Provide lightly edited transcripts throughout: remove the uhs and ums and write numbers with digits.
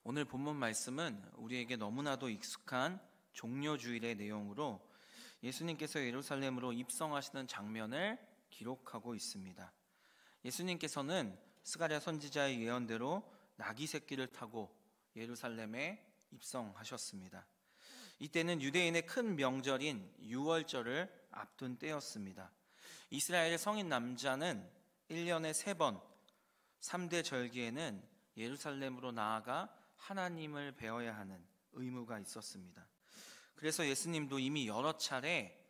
오늘 본문 말씀은 우리에게 너무나도 익숙한 종려주일의 내용으로 예수님께서 예루살렘으로 입성하시는 장면을 기록하고 있습니다. 예수님께서는 스가랴 선지자의 예언대로 나귀 새끼를 타고 예루살렘에 입성하셨습니다. 이때는 유대인의 큰 명절인 유월절을 앞둔 때였습니다. 이스라엘 성인 남자는 1년에 3번 3대 절기에는 예루살렘으로 나아가 하나님을 배워야 하는 의무가 있었습니다. 그래서 예수님도 이미 여러 차례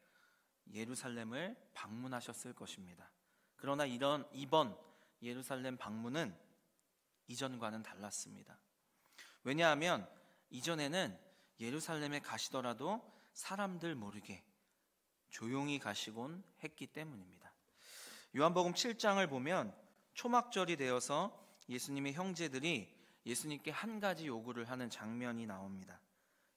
예루살렘을 방문하셨을 것입니다. 그러나 이번 예루살렘 방문은 이전과는 달랐습니다. 왜냐하면 이전에는 예루살렘에 가시더라도 사람들 모르게 조용히 가시곤 했기 때문입니다. 요한복음 7장을 보면 초막절이 되어서 예수님의 형제들이 예수님께 한 가지 요구를 하는 장면이 나옵니다.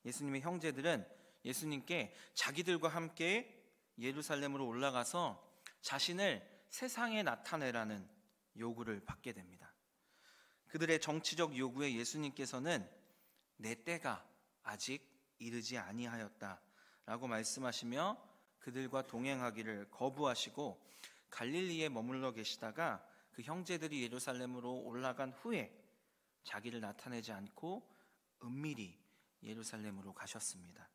예수님의 형제들은 예수님께 자기들과 함께 예루살렘으로 올라가서 자신을 세상에 나타내라는 요구를 받게 됩니다. 그들의 정치적 요구에 예수님께서는 내 때가 아직 이르지 아니하였다라고 말씀하시며 그들과 동행하기를 거부하시고 갈릴리에 머물러 계시다가 그 형제들이 예루살렘으로 올라간 후에 자기를 나타내지 않고 은밀히 예루살렘으로 가셨습니다.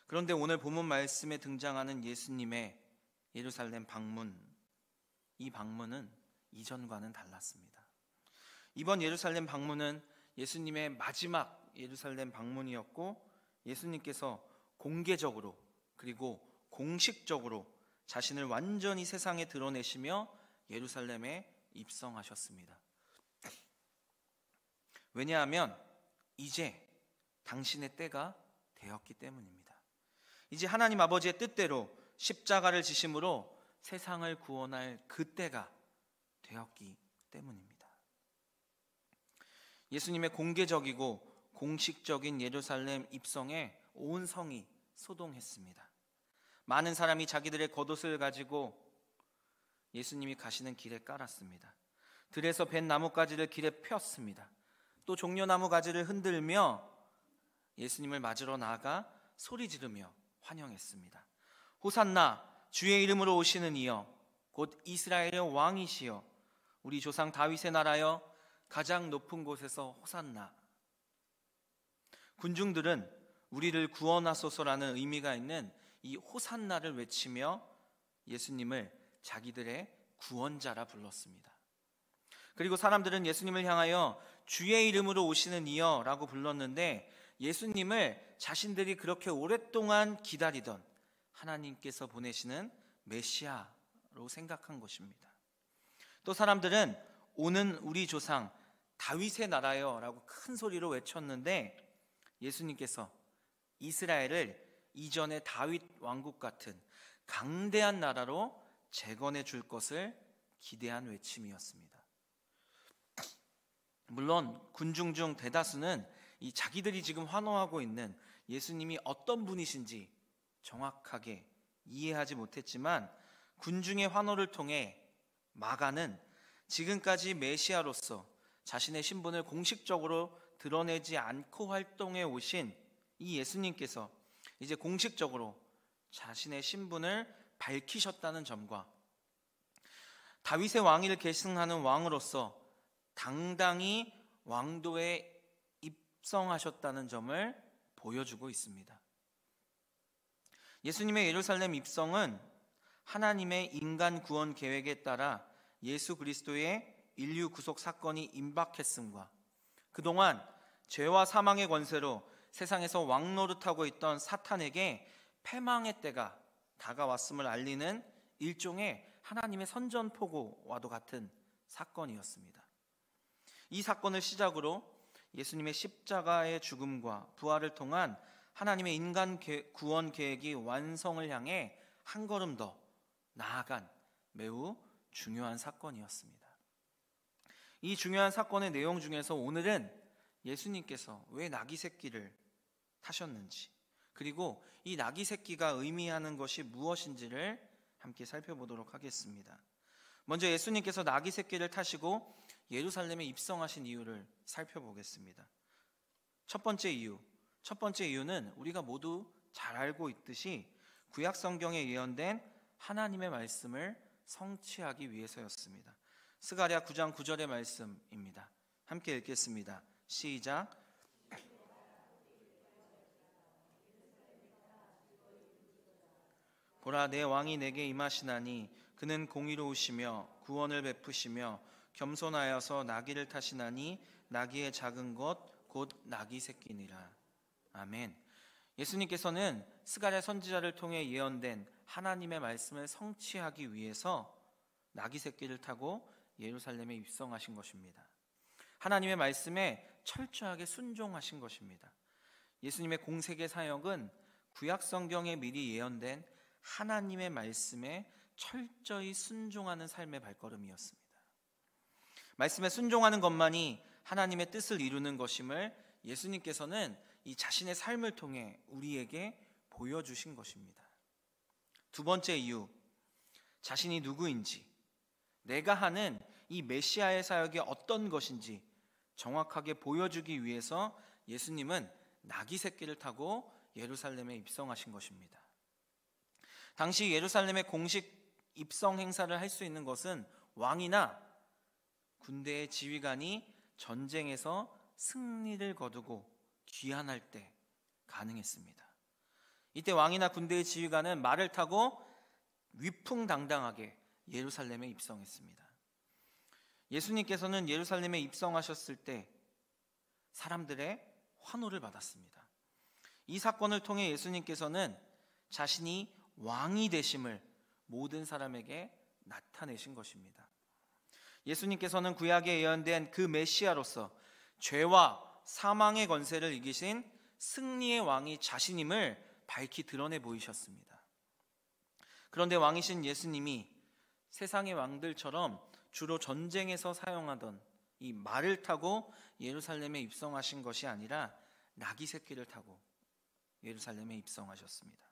그런데 오늘 본문 말씀에 등장하는 예수님의 예루살렘 방문, 이 방문은 이전과는 달랐습니다. 이번 예루살렘 방문은 예수님의 마지막 예루살렘 방문이었고 예수님께서 공개적으로 그리고 공식적으로 자신을 완전히 세상에 드러내시며 예루살렘에 입성하셨습니다. 왜냐하면 이제 당신의 때가 되었기 때문입니다. 이제 하나님 아버지의 뜻대로 십자가를 지심으로 세상을 구원할 그 때가 되었기 때문입니다. 예수님의 공개적이고 공식적인 예루살렘 입성에 온 성이 소동했습니다. 많은 사람이 자기들의 겉옷을 가지고 예수님이 가시는 길에 깔았습니다. 들에서 벤 나뭇가지를 길에 폈습니다. 또 종려나무 가지를 흔들며 예수님을 맞으러 나아가 소리 지르며 환영했습니다. 호산나, 주의 이름으로 오시는 이여, 곧 이스라엘의 왕이시여, 우리 조상 다윗의 나라여, 가장 높은 곳에서 호산나. 군중들은 우리를 구원하소서라는 의미가 있는 이 호산나를 외치며 예수님을 자기들의 구원자라 불렀습니다. 그리고 사람들은 예수님을 향하여 주의 이름으로 오시는 이여 라고 불렀는데 예수님을 자신들이 그렇게 오랫동안 기다리던 하나님께서 보내시는 메시아로 생각한 것입니다. 또 사람들은 오는 우리 조상 다윗의 나라여 라고 큰 소리로 외쳤는데 예수님께서 이스라엘을 이전의 다윗 왕국 같은 강대한 나라로 재건해 줄 것을 기대한 외침이었습니다. 물론 군중 중 대다수는 이 자기들이 지금 환호하고 있는 예수님이 어떤 분이신지 정확하게 이해하지 못했지만 군중의 환호를 통해 마가는 지금까지 메시아로서 자신의 신분을 공식적으로 드러내지 않고 활동해 오신 이 예수님께서 이제 공식적으로 자신의 신분을 밝히셨다는 점과 다윗의 왕위를 계승하는 왕으로서 당당히 왕도에 입성하셨다는 점을 보여주고 있습니다. 예수님의 예루살렘 입성은 하나님의 인간 구원 계획에 따라 예수 그리스도의 인류 구속 사건이 임박했음과 그동안 죄와 사망의 권세로 세상에서 왕노릇하고 있던 사탄에게 패망의 때가 다가왔음을 알리는 일종의 하나님의 선전포고와도 같은 사건이었습니다. 이 사건을 시작으로 예수님의 십자가의 죽음과 부활을 통한 하나님의 인간 구원 계획이 완성을 향해 한 걸음 더 나아간 매우 중요한 사건이었습니다. 이 중요한 사건의 내용 중에서 오늘은 예수님께서 왜 나귀 새끼를 타셨는지 그리고 이 나귀 새끼가 의미하는 것이 무엇인지를 함께 살펴보도록 하겠습니다. 먼저 예수님께서 나귀 새끼를 타시고 예루살렘에 입성하신 이유를 살펴보겠습니다. 첫 번째 이유는 우리가 모두 잘 알고 있듯이 구약 성경에 예언된 하나님의 말씀을 성취하기 위해서였습니다. 스가랴 9장 9절의 말씀입니다. 함께 읽겠습니다. 시작. 보라, 내 왕이 내게 임하시나니 그는 공의로우시며 구원을 베푸시며 겸손하여서 나귀를 타시나니 나귀의 작은 것 곧 나귀 새끼니라. 아멘. 예수님께서는 스가랴 선지자를 통해 예언된 하나님의 말씀을 성취하기 위해서 나귀 새끼를 타고 예루살렘에 입성하신 것입니다. 하나님의 말씀에 철저하게 순종하신 것입니다. 예수님의 공생의 사역은 구약 성경에 미리 예언된 하나님의 말씀에 철저히 순종하는 삶의 발걸음이었습니다. 말씀에 순종하는 것만이 하나님의 뜻을 이루는 것임을 예수님께서는 이 자신의 삶을 통해 우리에게 보여주신 것입니다. 두 번째 이유, 자신이 누구인지, 내가 하는 이 메시아의 사역이 어떤 것인지 정확하게 보여주기 위해서 예수님은 나귀 새끼를 타고 예루살렘에 입성하신 것입니다. 당시 예루살렘의 공식 입성 행사를 할 수 있는 것은 왕이나 군대의 지휘관이 전쟁에서 승리를 거두고 귀환할 때 가능했습니다. 이때 왕이나 군대의 지휘관은 말을 타고 위풍당당하게 예루살렘에 입성했습니다. 예수님께서는 예루살렘에 입성하셨을 때 사람들의 환호를 받았습니다. 이 사건을 통해 예수님께서는 자신이 왕이 되심을 모든 사람에게 나타내신 것입니다. 예수님께서는 구약에 예언된 그 메시아로서 죄와 사망의 권세를 이기신 승리의 왕이 자신임을 밝히 드러내 보이셨습니다. 그런데 왕이신 예수님이 세상의 왕들처럼 주로 전쟁에서 사용하던 이 말을 타고 예루살렘에 입성하신 것이 아니라 나귀 새끼를 타고 예루살렘에 입성하셨습니다.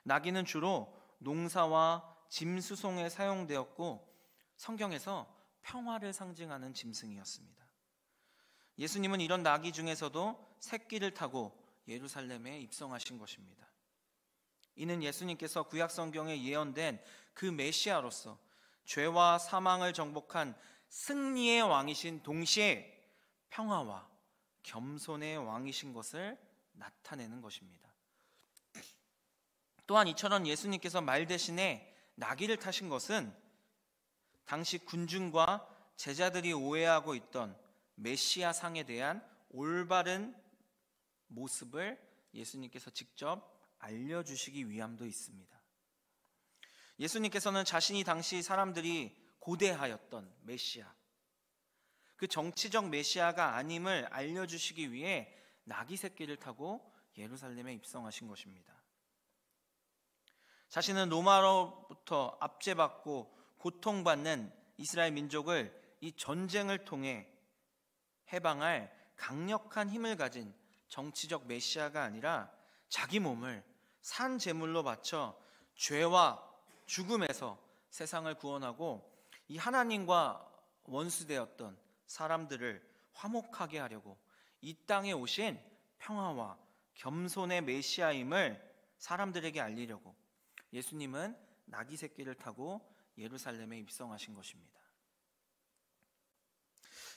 나귀는 주로 농사와 짐 수송에 사용되었고 성경에서 평화를 상징하는 짐승이었습니다. 예수님은 이런 나귀 중에서도 새끼를 타고 예루살렘에 입성하신 것입니다. 이는 예수님께서 구약 성경에 예언된 그 메시아로서 죄와 사망을 정복한 승리의 왕이신 동시에 평화와 겸손의 왕이신 것을 나타내는 것입니다. 또한 이처럼 예수님께서 말 대신에 나귀를 타신 것은 당시 군중과 제자들이 오해하고 있던 메시아 상에 대한 올바른 모습을 예수님께서 직접 알려주시기 위함도 있습니다. 예수님께서는 자신이 당시 사람들이 고대하였던 메시아, 그 정치적 메시아가 아님을 알려주시기 위해 나귀 새끼를 타고 예루살렘에 입성하신 것입니다. 자신은 로마로부터 압제받고 고통받는 이스라엘 민족을 이 전쟁을 통해 해방할 강력한 힘을 가진 정치적 메시아가 아니라 자기 몸을 산 제물로 바쳐 죄와 죽음에서 세상을 구원하고 이 하나님과 원수되었던 사람들을 화목하게 하려고 이 땅에 오신 평화와 겸손의 메시아임을 사람들에게 알리려고 예수님은 나귀 새끼를 타고 예루살렘에 입성하신 것입니다.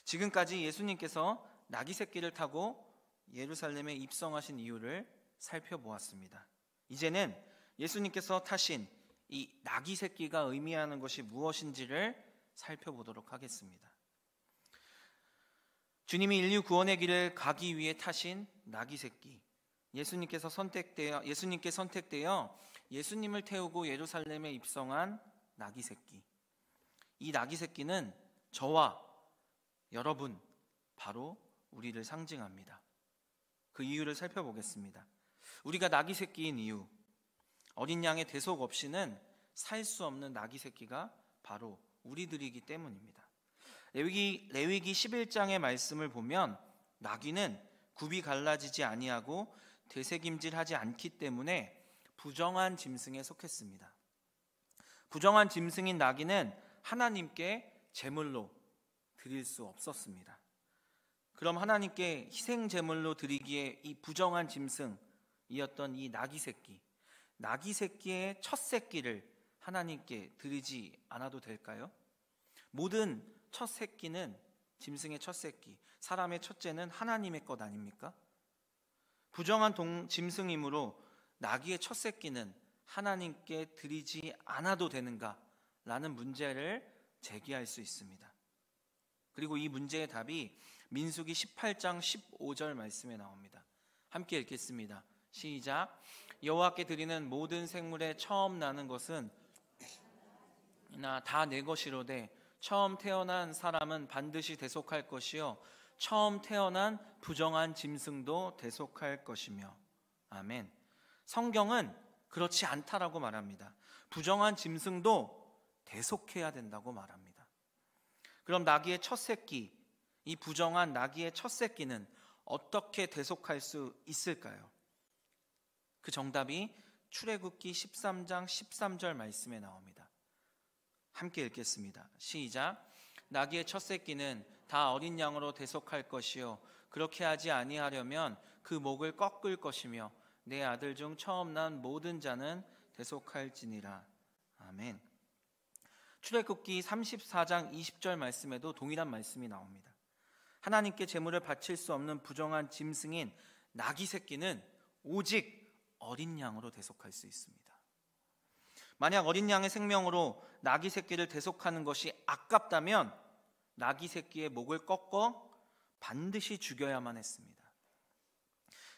지금까지 예수님께서 나귀 새끼를 타고 예루살렘에 입성하신 이유를 살펴보았습니다. 이제는 예수님께서 타신 이 나귀 새끼가 의미하는 것이 무엇인지를 살펴보도록 하겠습니다. 주님이 인류 구원의 길을 가기 위해 타신 나귀 새끼, 예수님께 선택되어 예수님을 태우고 예루살렘에 입성한 나귀 새끼. 이 나귀 새끼는 저와 여러분, 바로 우리를 상징합니다. 그 이유를 살펴보겠습니다. 우리가 나귀 새끼인 이유, 어린 양의 대속 없이는 살 수 없는 나귀 새끼가 바로 우리들이기 때문입니다. 레위기 11장의 말씀을 보면 나귀는 굽이 갈라지지 아니하고 되새김질하지 않기 때문에 부정한 짐승에 속했습니다. 부정한 짐승인 나귀는 하나님께 제물로 드릴 수 없었습니다. 그럼 하나님께 희생 제물로 드리기에 이 부정한 짐승이었던 이 나귀 새끼의 첫 새끼를 하나님께 드리지 않아도 될까요? 모든 첫 새끼는, 짐승의 첫 새끼, 사람의 첫째는 하나님의 것 아닙니까? 부정한 짐승이므로 나귀의 첫 새끼는 하나님께 드리지 않아도 되는가라는 문제를 제기할 수 있습니다. 그리고 이 문제의 답이 민수기 18장 15절 말씀에 나옵니다. 함께 읽겠습니다. 시작. 여호와께 드리는 모든 생물의 처음 나는 것은 다 내 것이로되 처음 태어난 사람은 반드시 대속할 것이요 처음 태어난 부정한 짐승도 대속할 것이며. 아멘. 성경은 그렇지 않다라고 말합니다. 부정한 짐승도 대속해야 된다고 말합니다. 그럼 나귀의 첫 새끼, 이 부정한 나귀의 첫 새끼는 어떻게 대속할 수 있을까요? 그 정답이 출애굽기 13장 13절 말씀에 나옵니다. 함께 읽겠습니다. 시작. 나귀의 첫 새끼는 다 어린 양으로 대속할 것이요 그렇게 하지 아니하려면 그 목을 꺾을 것이며 내 아들 중 처음 난 모든 자는 대속할지니라. 아멘. 출애굽기 34장 20절 말씀에도 동일한 말씀이 나옵니다. 하나님께 제물을 바칠 수 없는 부정한 짐승인 나귀 새끼는 오직 어린 양으로 대속할 수 있습니다. 만약 어린 양의 생명으로 나귀 새끼를 대속하는 것이 아깝다면 나귀 새끼의 목을 꺾어 반드시 죽여야만 했습니다.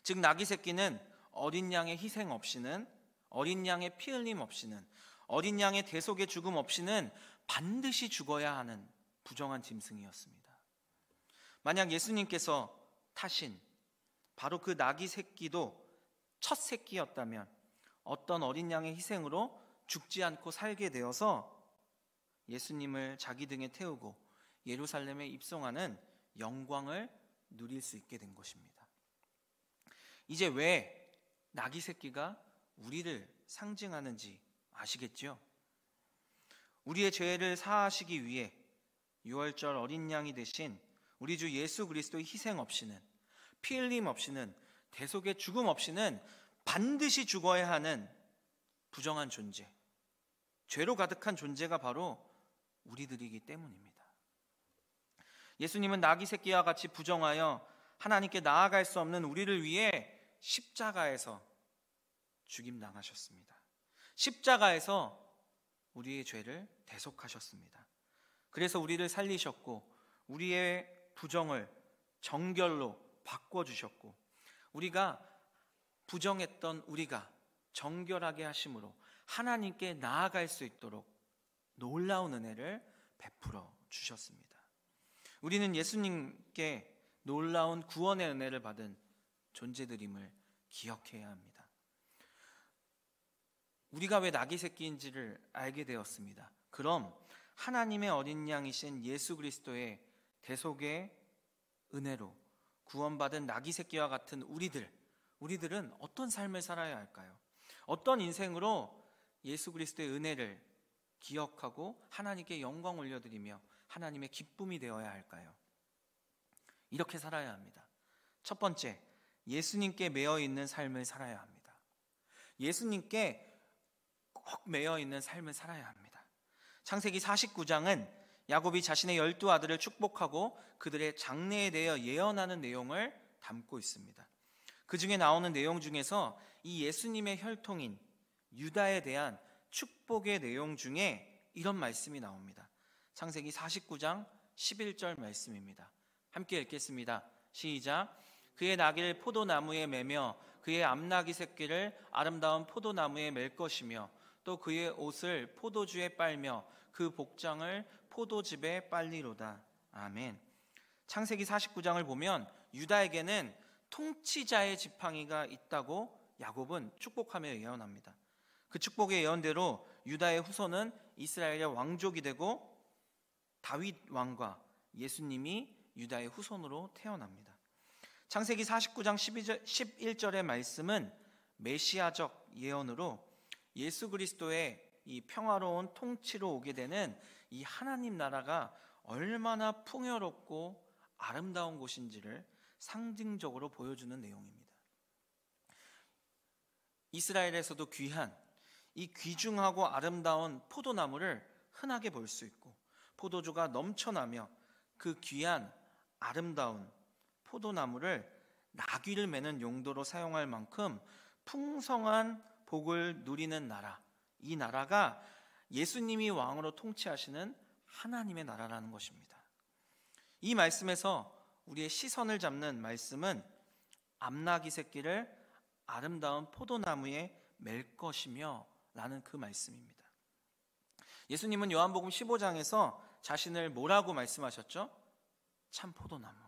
즉 나귀 새끼는 어린 양의 희생 없이는, 어린 양의 피 흘림 없이는, 어린 양의 대속의 죽음 없이는 반드시 죽어야 하는 부정한 짐승이었습니다. 만약 예수님께서 타신 바로 그 나귀 새끼도 첫 새끼였다면 어떤 어린 양의 희생으로 죽지 않고 살게 되어서 예수님을 자기 등에 태우고 예루살렘에 입성하는 영광을 누릴 수 있게 된 것입니다. 이제 왜 나귀 새끼가 우리를 상징하는지 아시겠죠? 우리의 죄를 사하시기 위해 유월절 어린 양이 되신 우리 주 예수 그리스도의 희생 없이는, 피 흘림 없이는, 대속의 죽음 없이는 반드시 죽어야 하는 부정한 존재, 죄로 가득한 존재가 바로 우리들이기 때문입니다. 예수님은 나귀 새끼와 같이 부정하여 하나님께 나아갈 수 없는 우리를 위해 십자가에서 죽임당하셨습니다. 십자가에서 우리의 죄를 대속하셨습니다. 그래서 우리를 살리셨고 우리의 부정을 정결로 바꿔주셨고 우리가 부정했던 우리가 정결하게 하심으로 하나님께 나아갈 수 있도록 놀라운 은혜를 베풀어 주셨습니다. 우리는 예수님께 놀라운 구원의 은혜를 받은 존재들임을 기억해야 합니다. 우리가 왜 나귀 새끼인지를 알게 되었습니다. 그럼 하나님의 어린 양이신 예수 그리스도의 대속의 은혜로 구원받은 나귀 새끼와 같은 우리들은 어떤 삶을 살아야 할까요? 어떤 인생으로 예수 그리스도의 은혜를 기억하고 하나님께 영광 올려드리며 하나님의 기쁨이 되어야 할까요? 이렇게 살아야 합니다. 첫 번째, 예수님께 매여 있는 삶을 살아야 합니다. 예수님께 꼭 매여 있는 삶을 살아야 합니다. 창세기 49장은 야곱이 자신의 12아들을 축복하고 그들의 장래에 대해 예언하는 내용을 담고 있습니다. 그 중에 나오는 내용 중에서 이 예수님의 혈통인 유다에 대한 축복의 내용 중에 이런 말씀이 나옵니다. 창세기 49장 11절 말씀입니다. 함께 읽겠습니다. 시작. 그의 나귀를 포도나무에 매며 그의 암나귀 새끼를 아름다운 포도나무에 맬 것이며 또 그의 옷을 포도주에 빨며 그 복장을 포도즙에 빨리로다. 아멘. 창세기 49장을 보면 유다에게는 통치자의 지팡이가 있다고 야곱은 축복하며 예언합니다. 그 축복의 예언대로 유다의 후손은 이스라엘의 왕족이 되고 다윗 왕과 예수님이 유다의 후손으로 태어납니다. 창세기 49장 11절의 말씀은 메시아적 예언으로 예수 그리스도의 이 평화로운 통치로 오게 되는 이 하나님 나라가 얼마나 풍요롭고 아름다운 곳인지를 상징적으로 보여주는 내용입니다. 이스라엘에서도 귀한 이 귀중하고 아름다운 포도나무를 흔하게 볼 수 있고, 포도주가 넘쳐나며 그 귀한 아름다운 포도나무를 나귀를 매는 용도로 사용할 만큼 풍성한 복을 누리는 나라, 이 나라가 예수님이 왕으로 통치하시는 하나님의 나라라는 것입니다. 이 말씀에서 우리의 시선을 잡는 말씀은 암나귀 새끼를 아름다운 포도나무에 맬 것이며 라는 그 말씀입니다. 예수님은 요한복음 15장에서 자신을 뭐라고 말씀하셨죠? 참 포도나무.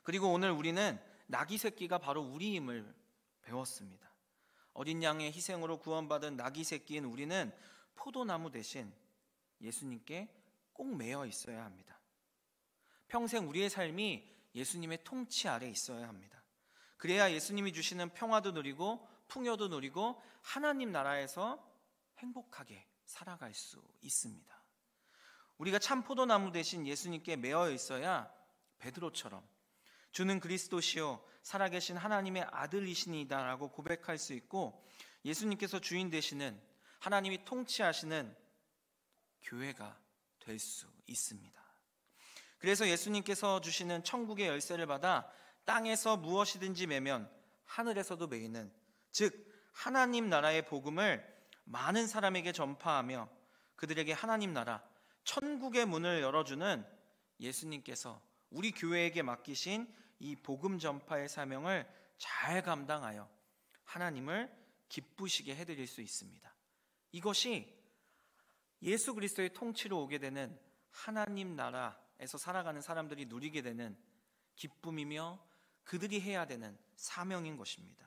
그리고 오늘 우리는 나귀 새끼가 바로 우리임을 배웠습니다. 어린 양의 희생으로 구원받은 나귀 새끼인 우리는 포도나무 대신 예수님께 꼭 매여 있어야 합니다. 평생 우리의 삶이 예수님의 통치 아래 있어야 합니다. 그래야 예수님이 주시는 평화도 누리고 풍요도 누리고 하나님 나라에서 행복하게 살아갈 수 있습니다. 우리가 참 포도나무 대신 예수님께 매여 있어야 베드로처럼 주는 그리스도시요 살아계신 하나님의 아들이시니다라고 고백할 수 있고, 예수님께서 주인 되시는, 하나님이 통치하시는 교회가 될 수 있습니다. 그래서 예수님께서 주시는 천국의 열쇠를 받아 땅에서 무엇이든지 매면 하늘에서도 매이는, 즉 하나님 나라의 복음을 많은 사람에게 전파하며 그들에게 하나님 나라, 천국의 문을 열어주는 예수님께서 우리 교회에게 맡기신 이 복음 전파의 사명을 잘 감당하여 하나님을 기쁘시게 해드릴 수 있습니다. 이것이 예수 그리스도의 통치로 오게 되는 하나님 나라에서 살아가는 사람들이 누리게 되는 기쁨이며 그들이 해야 되는 사명인 것입니다.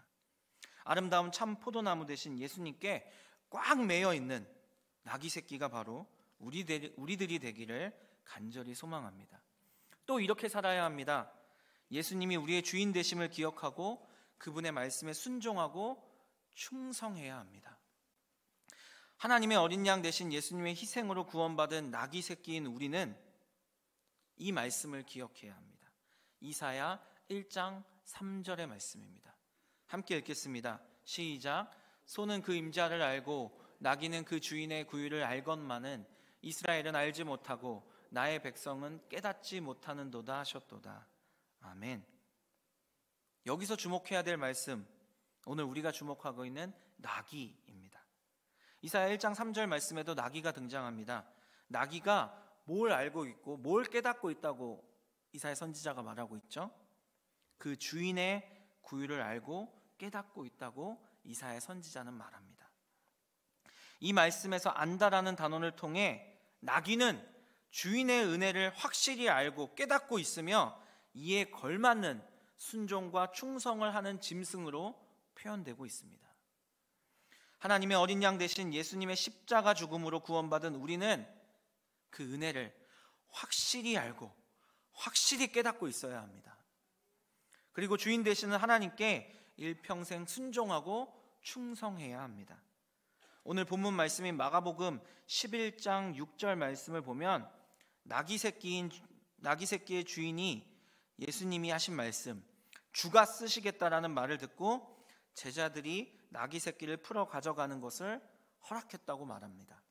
아름다운 참 포도나무 대신 예수님께 꽉 매여 있는 나귀 새끼가 바로 우리들이 되기를 간절히 소망합니다. 또 이렇게 살아야 합니다. 예수님이 우리의 주인 되심을 기억하고 그분의 말씀에 순종하고 충성해야 합니다. 하나님의 어린 양 대신 예수님의 희생으로 구원받은 나귀 새끼인 우리는 이 말씀을 기억해야 합니다. 이사야 1장 3절의 말씀입니다. 함께 읽겠습니다. 시작. 소는 그 임자를 알고 나귀는 그 주인의 구유를 알건만은 이스라엘은 알지 못하고 나의 백성은 깨닫지 못하는도다 하셨도다. 아멘. 여기서 주목해야 될 말씀, 오늘 우리가 주목하고 있는 나귀입니다. 이사야 1장 3절 말씀에도 나귀가 등장합니다. 나귀가 뭘 알고 있고 뭘 깨닫고 있다고 이사야 선지자가 말하고 있죠? 그 주인의 구유를 알고 깨닫고 있다고 이사야 선지자는 말합니다. 이 말씀에서 안다라는 단어를 통해 나귀는 주인의 은혜를 확실히 알고 깨닫고 있으며 이에 걸맞는 순종과 충성을 하는 짐승으로 표현되고 있습니다. 하나님의 어린 양 대신 예수님의 십자가 죽음으로 구원받은 우리는 그 은혜를 확실히 알고 확실히 깨닫고 있어야 합니다. 그리고 주인 되시는 하나님께 일평생 순종하고 충성해야 합니다. 오늘 본문 말씀인 마가복음 11장 6절 말씀을 보면 나귀 새끼의 주인이 예수님이 하신 말씀, 주가 쓰시겠다라는 말을 듣고 제자들이 나귀 새끼를 풀어 가져가는 것을 허락했다고 말합니다.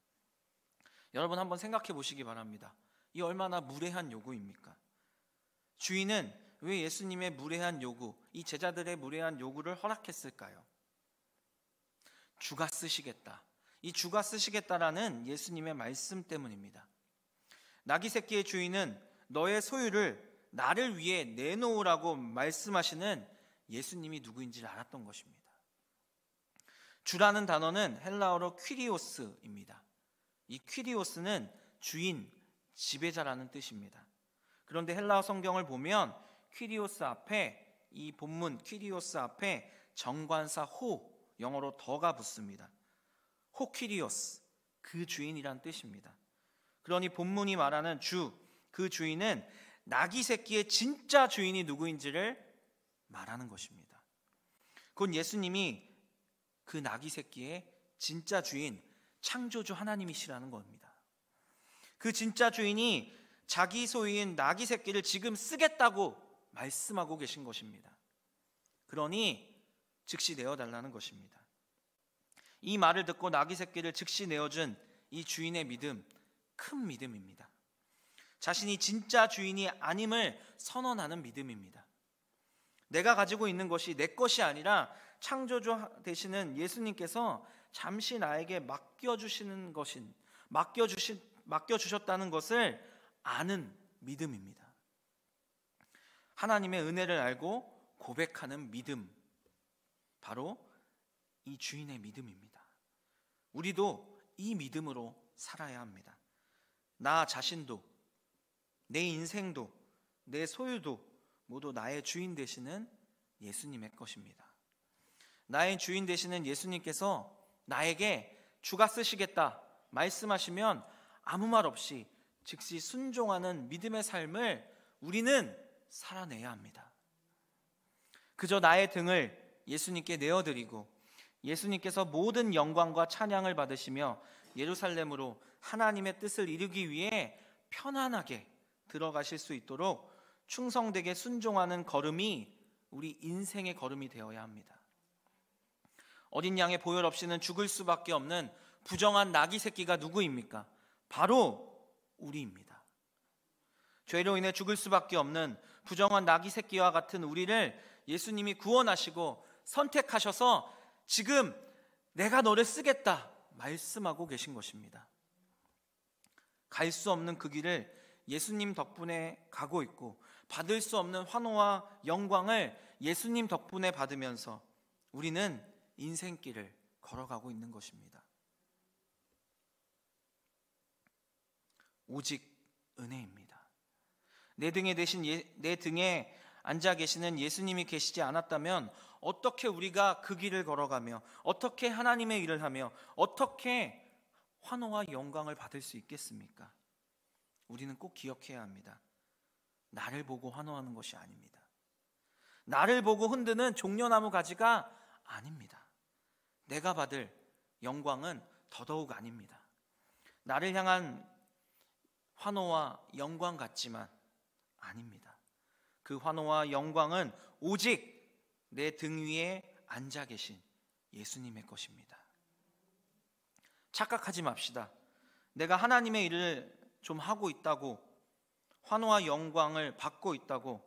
여러분 한번 생각해 보시기 바랍니다. 이 얼마나 무례한 요구입니까? 주인은 왜 예수님의 무례한 요구, 이 제자들의 무례한 요구를 허락했을까요? 주가 쓰시겠다. 이 주가 쓰시겠다라는 예수님의 말씀 때문입니다. 나귀 새끼의 주인은 너의 소유를 나를 위해 내놓으라고 말씀하시는 예수님이 누구인지를 알았던 것입니다. 주라는 단어는 헬라어로 퀴리오스입니다. 이 퀴리오스는 주인, 지배자라는 뜻입니다. 그런데 헬라어 성경을 보면 퀴리오스 앞에, 이 본문 퀴리오스 앞에 정관사 호, 영어로 더가 붙습니다. 호 퀴리오스, 그 주인이란 뜻입니다. 그러니 본문이 말하는 주, 그 주인은 나귀 새끼의 진짜 주인이 누구인지를 말하는 것입니다. 그건 예수님이 그 나귀 새끼의 진짜 주인, 창조주 하나님이시라는 겁니다. 그 진짜 주인이 자기 소유인 나귀 새끼를 지금 쓰겠다고 말씀하고 계신 것입니다. 그러니 즉시 내어달라는 것입니다. 이 말을 듣고 나귀 새끼를 즉시 내어준 이 주인의 믿음, 큰 믿음입니다. 자신이 진짜 주인이 아님을 선언하는 믿음입니다. 내가 가지고 있는 것이 내 것이 아니라 창조주 되시는 예수님께서 잠시 나에게 맡겨주셨다는 것을 아는 믿음입니다. 하나님의 은혜를 알고 고백하는 믿음, 바로 이 주인의 믿음입니다. 우리도 이 믿음으로 살아야 합니다. 나 자신도, 내 인생도, 내 소유도 모두 나의 주인 되시는 예수님의 것입니다. 나의 주인 되시는 예수님께서 나에게 주가 쓰시겠다 말씀하시면 아무 말 없이 즉시 순종하는 믿음의 삶을 우리는 살아내야 합니다. 그저 나의 등을 예수님께 내어드리고 예수님께서 모든 영광과 찬양을 받으시며 예루살렘으로 하나님의 뜻을 이루기 위해 편안하게 들어가실 수 있도록 충성되게 순종하는 걸음이 우리 인생의 걸음이 되어야 합니다. 어린 양의 보혈 없이는 죽을 수밖에 없는 부정한 나귀 새끼가 누구입니까? 바로 우리입니다. 죄로 인해 죽을 수밖에 없는 부정한 나귀 새끼와 같은 우리를 예수님이 구원하시고 선택하셔서 지금 내가 너를 쓰겠다 말씀하고 계신 것입니다. 갈 수 없는 그 길을 예수님 덕분에 가고 있고 받을 수 없는 환호와 영광을 예수님 덕분에 받으면서 우리는 인생길을 걸어가고 있는 것입니다. 오직 은혜입니다. 내 등에 앉아 계시는 예수님이 계시지 않았다면 어떻게 우리가 그 길을 걸어가며 어떻게 하나님의 일을 하며 어떻게 환호와 영광을 받을 수 있겠습니까? 우리는 꼭 기억해야 합니다. 나를 보고 환호하는 것이 아닙니다. 나를 보고 흔드는 종려나무 가지가 아닙니다. 내가 받을 영광은 더더욱 아닙니다. 나를 향한 환호와 영광 같지만 아닙니다. 그 환호와 영광은 오직 내 등 위에 앉아 계신 예수님의 것입니다. 착각하지 맙시다. 내가 하나님의 일을 좀 하고 있다고, 환호와 영광을 받고 있다고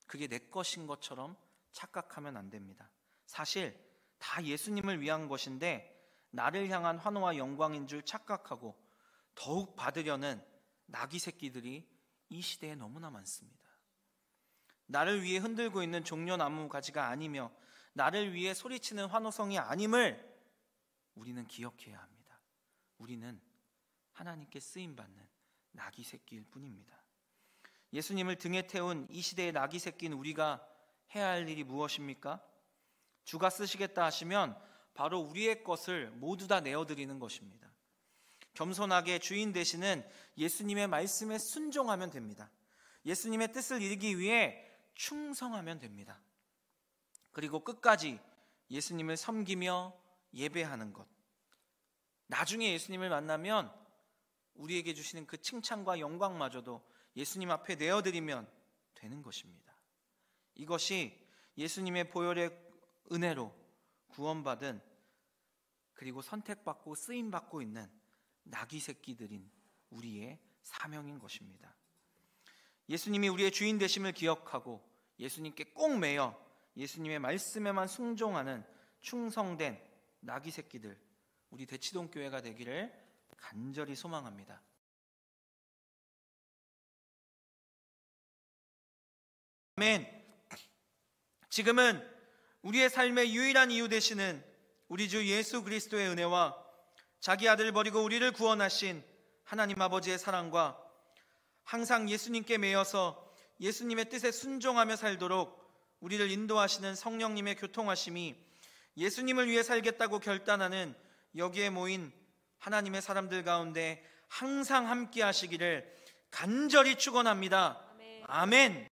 그게 내 것인 것처럼 착각하면 안 됩니다. 사실 다 예수님을 위한 것인데 나를 향한 환호와 영광인 줄 착각하고 더욱 받으려는 나귀 새끼들이 이 시대에 너무나 많습니다. 나를 위해 흔들고 있는 종려나무 가지가 아니며 나를 위해 소리치는 환호성이 아님을 우리는 기억해야 합니다. 우리는 하나님께 쓰임받는 나귀 새끼일 뿐입니다. 예수님을 등에 태운 이 시대의 나귀 새끼인 우리가 해야 할 일이 무엇입니까? 주가 쓰시겠다 하시면 바로 우리의 것을 모두 다 내어드리는 것입니다. 겸손하게 주인 되시는 예수님의 말씀에 순종하면 됩니다. 예수님의 뜻을 이루기 위해 충성하면 됩니다. 그리고 끝까지 예수님을 섬기며 예배하는 것. 나중에 예수님을 만나면 우리에게 주시는 그 칭찬과 영광마저도 예수님 앞에 내어드리면 되는 것입니다. 이것이 예수님의 보혈의 은혜로 구원받은 그리고 선택받고 쓰임받고 있는 나귀 새끼들인 우리의 사명인 것입니다. 예수님이 우리의 주인 되심을 기억하고 예수님께 꼭 매여 예수님의 말씀에만 순종하는 충성된 나귀 새끼들, 우리 대치동교회가 되기를 간절히 소망합니다. 아멘. 지금은 우리의 삶의 유일한 이유 되시는 우리 주 예수 그리스도의 은혜와 자기 아들을 버리고 우리를 구원하신 하나님 아버지의 사랑과 항상 예수님께 매여서 예수님의 뜻에 순종하며 살도록 우리를 인도하시는 성령님의 교통하심이 예수님을 위해 살겠다고 결단하는 여기에 모인 하나님의 사람들 가운데 항상 함께 하시기를 간절히 축원합니다. 아멘.